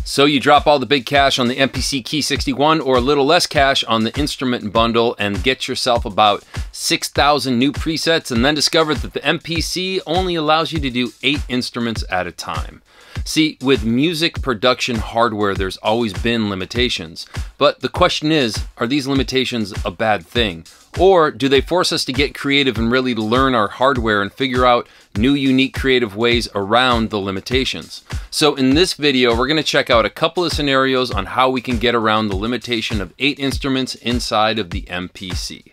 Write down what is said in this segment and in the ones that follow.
So you drop all the big cash on the MPC Key 61 or a little less cash on the instrument bundle and get yourself about 6,000 new presets, and then discover that the MPC only allows you to do 8 instruments at a time. See, with music production hardware, there's always been limitations. But the question is, are these limitations a bad thing? Or do they force us to get creative and really learn our hardware and figure out new, unique, creative ways around the limitations? So in this video, we're gonna check out a couple of scenarios on how we can get around the limitation of 8 instruments inside of the MPC.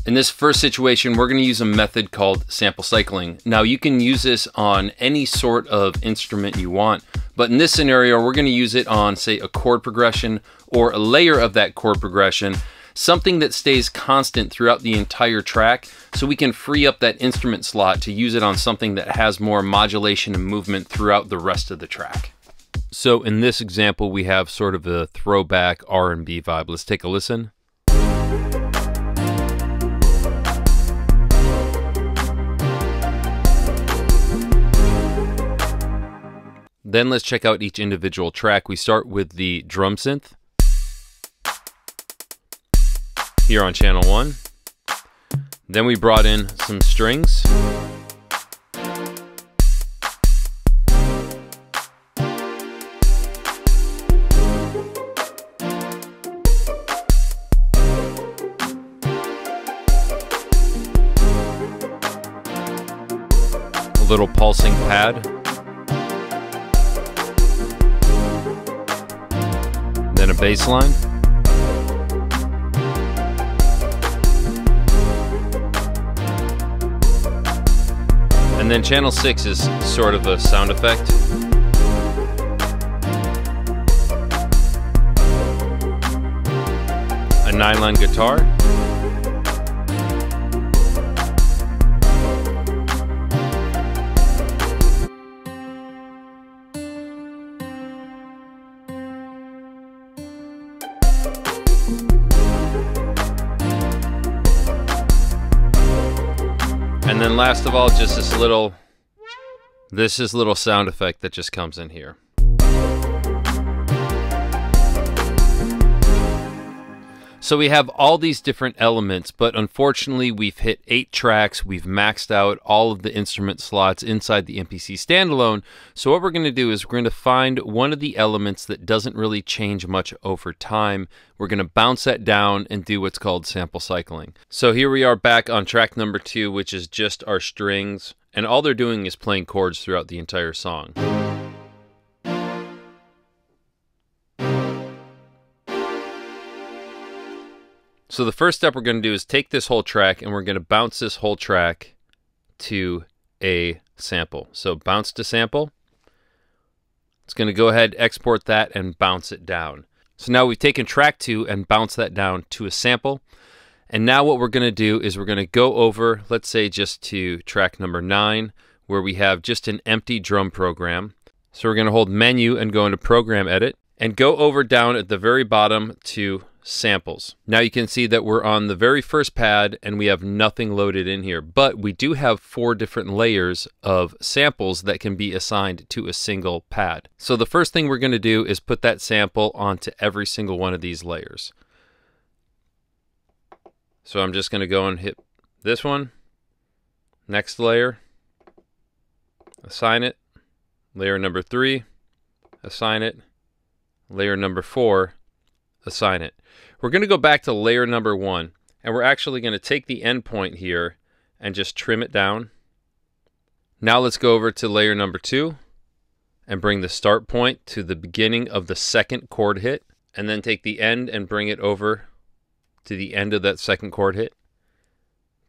In this first situation, we're going to use a method called sample cycling. Now, you can use this on any sort of instrument you want, but in this scenario, we're going to use it on, say, a chord progression or a layer of that chord progression, something that stays constant throughout the entire track, so we can free up that instrument slot to use it on something that has more modulation and movement throughout the rest of the track. So in this example, we have sort of a throwback R&B vibe. Let's take a listen. Then let's check out each individual track. We start with the drum synth here on channel 1. Then we brought in some strings. A little pulsing pad. Then a bass line. And then channel 6 is sort of a sound effect. A 9-line guitar. And then last of all, just this little sound effect that just comes in here. So we have all these different elements, but unfortunately we've hit 8 tracks, we've maxed out all of the instrument slots inside the MPC standalone. So what we're going to do is we're going to find one of the elements that doesn't really change much over time. We're going to bounce that down and do what's called sample cycling. So here we are back on track number 2, which is just our strings, and all they're doing is playing chords throughout the entire song. So the first step we're going to do is take this whole track and we're going to bounce this whole track to a sample. So bounce to sample. It's going to go ahead, export that, and bounce it down. So now we've taken track 2 and bounced that down to a sample. And now what we're going to do is we're going to go over, let's say just to track number 9, where we have just an empty drum program. So we're going to hold menu and go into program edit and go over down at the very bottom to samples. Now you can see that we're on the very first pad and we have nothing loaded in here, but we do have 4 different layers of samples that can be assigned to a single pad. So the first thing we're going to do is put that sample onto every single one of these layers. So I'm just going to go and hit this one, next layer, assign it, layer number 3, assign it, layer number 4, assign it. We're going to go back to layer number 1, and we're actually going to take the endpoint here and just trim it down. Now let's go over to layer number 2 and bring the start point to the beginning of the second chord hit, and then take the end and bring it over to the end of that second chord hit.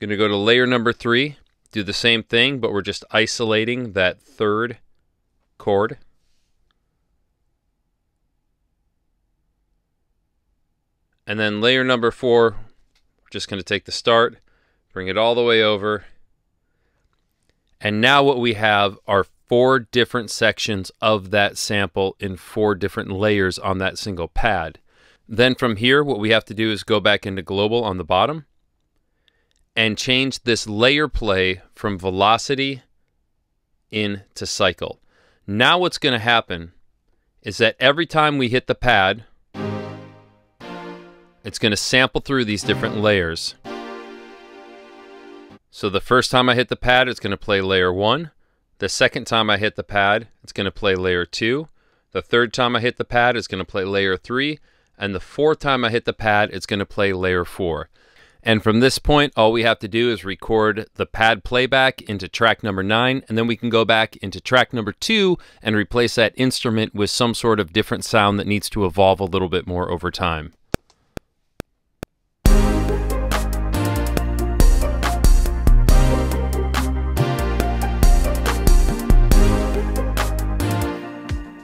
Going to go to layer number 3, do the same thing, but we're just isolating that third chord. And then layer number 4, we're just going to take the start, bring it all the way over. And now what we have are 4 different sections of that sample in 4 different layers on that single pad. Then from here, what we have to do is go back into global on the bottom and change this layer play from velocity into cycle. Now what's going to happen is that every time we hit the pad, it's going to sample through these different layers. So the first time I hit the pad, it's going to play layer 1. The second time I hit the pad, it's going to play layer 2. The third time I hit the pad, it's going to play layer 3. And the fourth time I hit the pad, it's going to play layer 4. And from this point, all we have to do is record the pad playback into track number 9, and then we can go back into track number 2 and replace that instrument with some sort of different sound that needs to evolve a little bit more over time.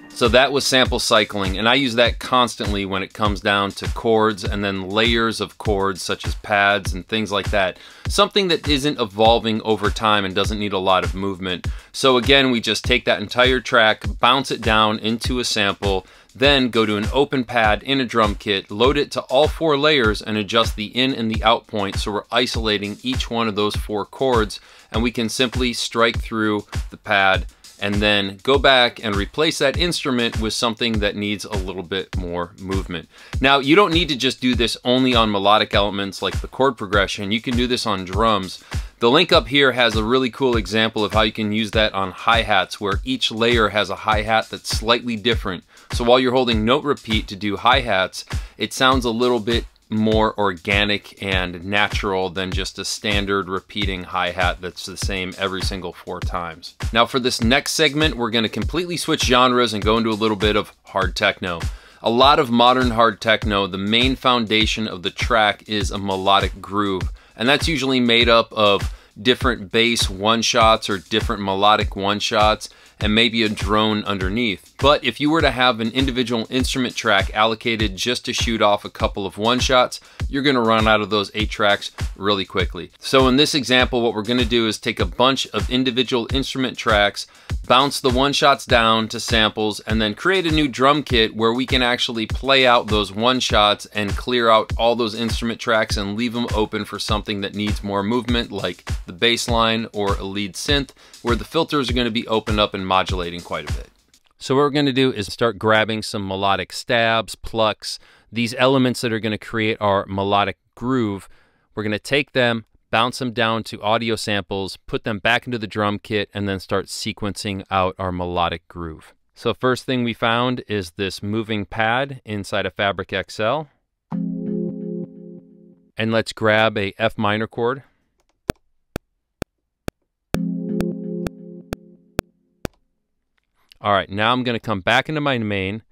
So that was sample cycling, and I use that constantly when it comes down to chords and then layers of chords such as pads and things like that. Something that isn't evolving over time and doesn't need a lot of movement. So again, we just take that entire track, bounce it down into a sample, then go to an open pad in a drum kit, load it to all 4 layers and adjust the in and the out point so we're isolating each one of those 4 chords, and we can simply strike through the pad and then go back and replace that instrument with something that needs a little bit more movement. Now, you don't need to just do this only on melodic elements like the chord progression. You can do this on drums. The link up here has a really cool example of how you can use that on hi-hats, where each layer has a hi-hat that's slightly different. So while you're holding note repeat to do hi-hats, it sounds a little bit more organic and natural than just a standard repeating hi-hat that's the same every single 4 times. Now for this next segment, we're going to completely switch genres and go into a little bit of hard techno. A lot of modern hard techno, the main foundation of the track is a melodic groove, and that's usually made up of different bass one-shots or different melodic one-shots and maybe a drone underneath. But if you were to have an individual instrument track allocated just to shoot off a couple of one-shots, you're gonna run out of those 8 tracks really quickly. So in this example, what we're gonna do is take a bunch of individual instrument tracks, bounce the one-shots down to samples, and then create a new drum kit where we can actually play out those one-shots and clear out all those instrument tracks and leave them open for something that needs more movement, like the bass line or a lead synth, where the filters are gonna be opened up and modulating quite a bit. So what we're going to do is start grabbing some melodic stabs, plucks, these elements that are going to create our melodic groove. We're going to take them, bounce them down to audio samples, put them back into the drum kit, and then start sequencing out our melodic groove. So first thing we found is this moving pad inside of Fabric XL. And let's grab a F minor chord. All right, now I'm going to come back into my main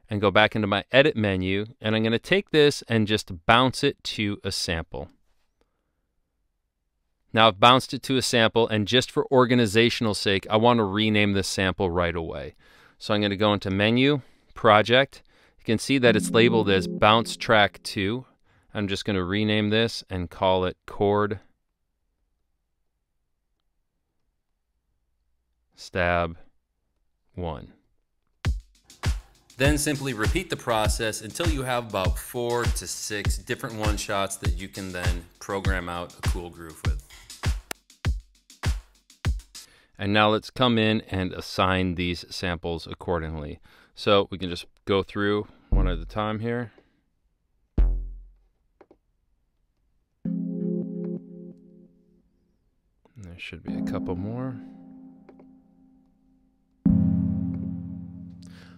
and go back into my edit menu, and I'm going to take this and just bounce it to a sample. Now I've bounced it to a sample, and just for organizational sake, I want to rename this sample right away. So I'm going to go into Menu, Project. You can see that it's labeled as Bounce Track 2. I'm just going to rename this and call it Chord Stab 1. Then simply repeat the process until you have about 4 to 6 different one-shots that you can then program out a cool groove with. And now let's come in and assign these samples accordingly. So we can just go through one at a time here. There should be a couple more.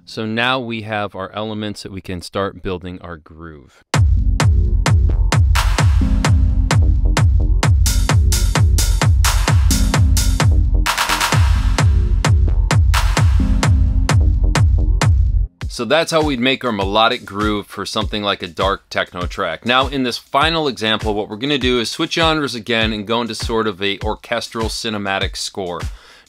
So now we have our elements that we can start building our groove. So that's how we'd make our melodic groove for something like a dark techno track. Now in this final example, what we're going to do is switch genres again and go into sort of a orchestral cinematic score.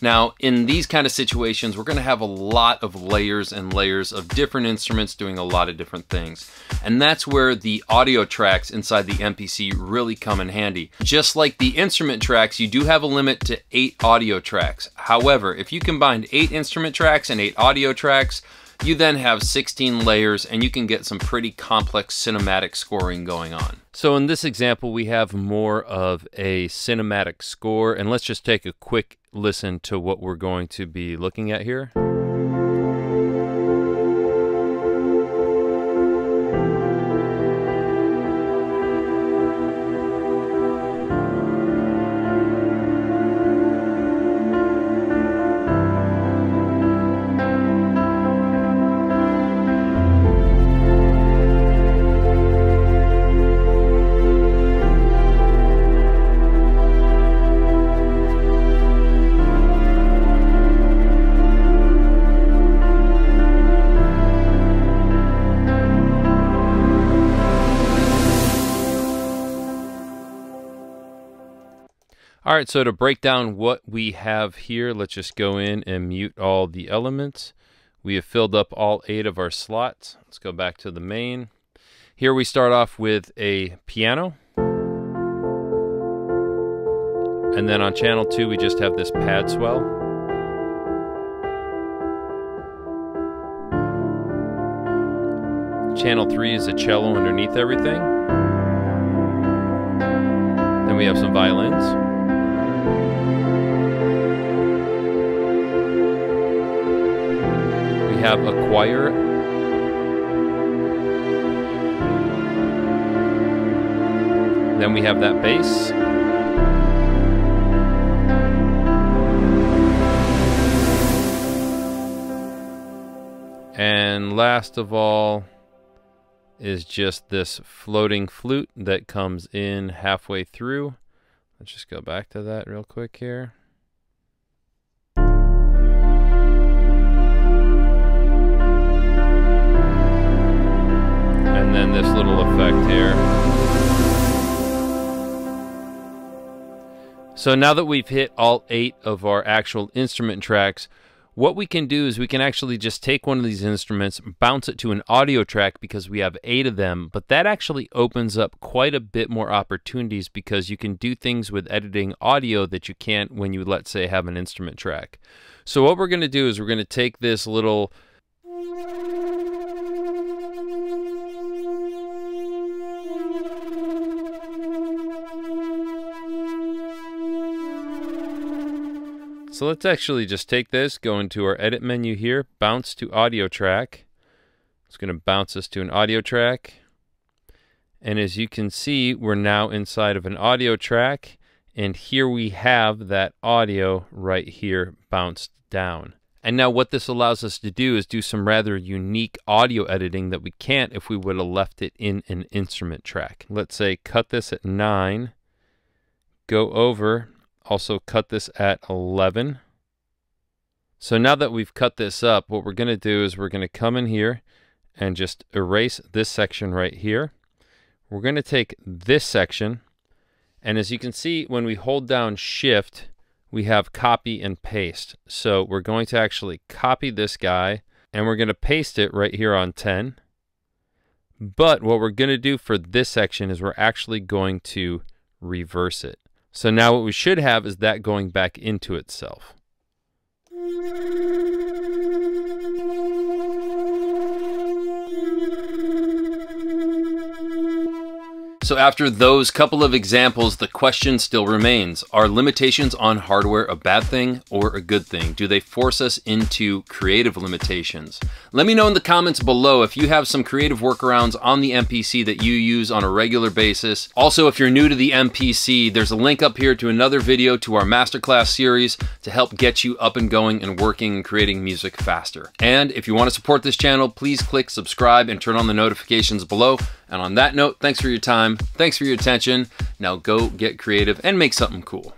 Now, in these kind of situations, we're going to have a lot of layers and layers of different instruments doing a lot of different things. And that's where the audio tracks inside the MPC really come in handy. Just like the instrument tracks, you do have a limit to 8 audio tracks. However, if you combine 8 instrument tracks and 8 audio tracks, you then have 16 layers and you can get some pretty complex cinematic scoring going on. So in this example, we have more of a cinematic score, and let's just take a quick listen to what we're going to be looking at here. All right, so to break down what we have here, let's just go in and mute all the elements. We have filled up all 8 of our slots. Let's go back to the main. Here we start off with a piano. And then on channel 2, we just have this pad swell. Channel 3 is a cello underneath everything. Then we have some violins. We have a choir. Then we have that bass. And last of all is just this floating flute that comes in halfway through. Let's just go back to that real quick here. And then this little effect here. So now that we've hit all 8 of our actual instrument tracks, what we can do is we can actually just take one of these instruments, bounce it to an audio track because we have 8 of them, but that actually opens up quite a bit more opportunities because you can do things with editing audio that you can't when you, let's say, have an instrument track. So what we're going to do is we're going to take this little So let's actually just take this, go into our edit menu here, bounce to audio track. It's going to bounce us to an audio track. And as you can see, we're now inside of an audio track. And here we have that audio right here bounced down. And now what this allows us to do is do some rather unique audio editing that we can't if we would have left it in an instrument track. Let's say cut this at 9, go over, also cut this at 11. So now that we've cut this up, what we're going to do is we're going to come in here and just erase this section right here. We're going to take this section, and as you can see, when we hold down Shift, we have copy and paste. So we're going to actually copy this guy, and we're going to paste it right here on 10. But what we're going to do for this section is we're actually going to reverse it. So now what we should have is that going back into itself. So after those couple of examples, the question still remains. Are limitations on hardware a bad thing or a good thing? Do they force us into creative limitations? Let me know in the comments below if you have some creative workarounds on the MPC that you use on a regular basis. Also, if you're new to the MPC, there's a link up here to another video to our masterclass series to help get you up and going and working and creating music faster. And if you want to support this channel, please click subscribe and turn on the notifications below. And on that note, thanks for your time. Thanks for your attention. Now go get creative and make something cool.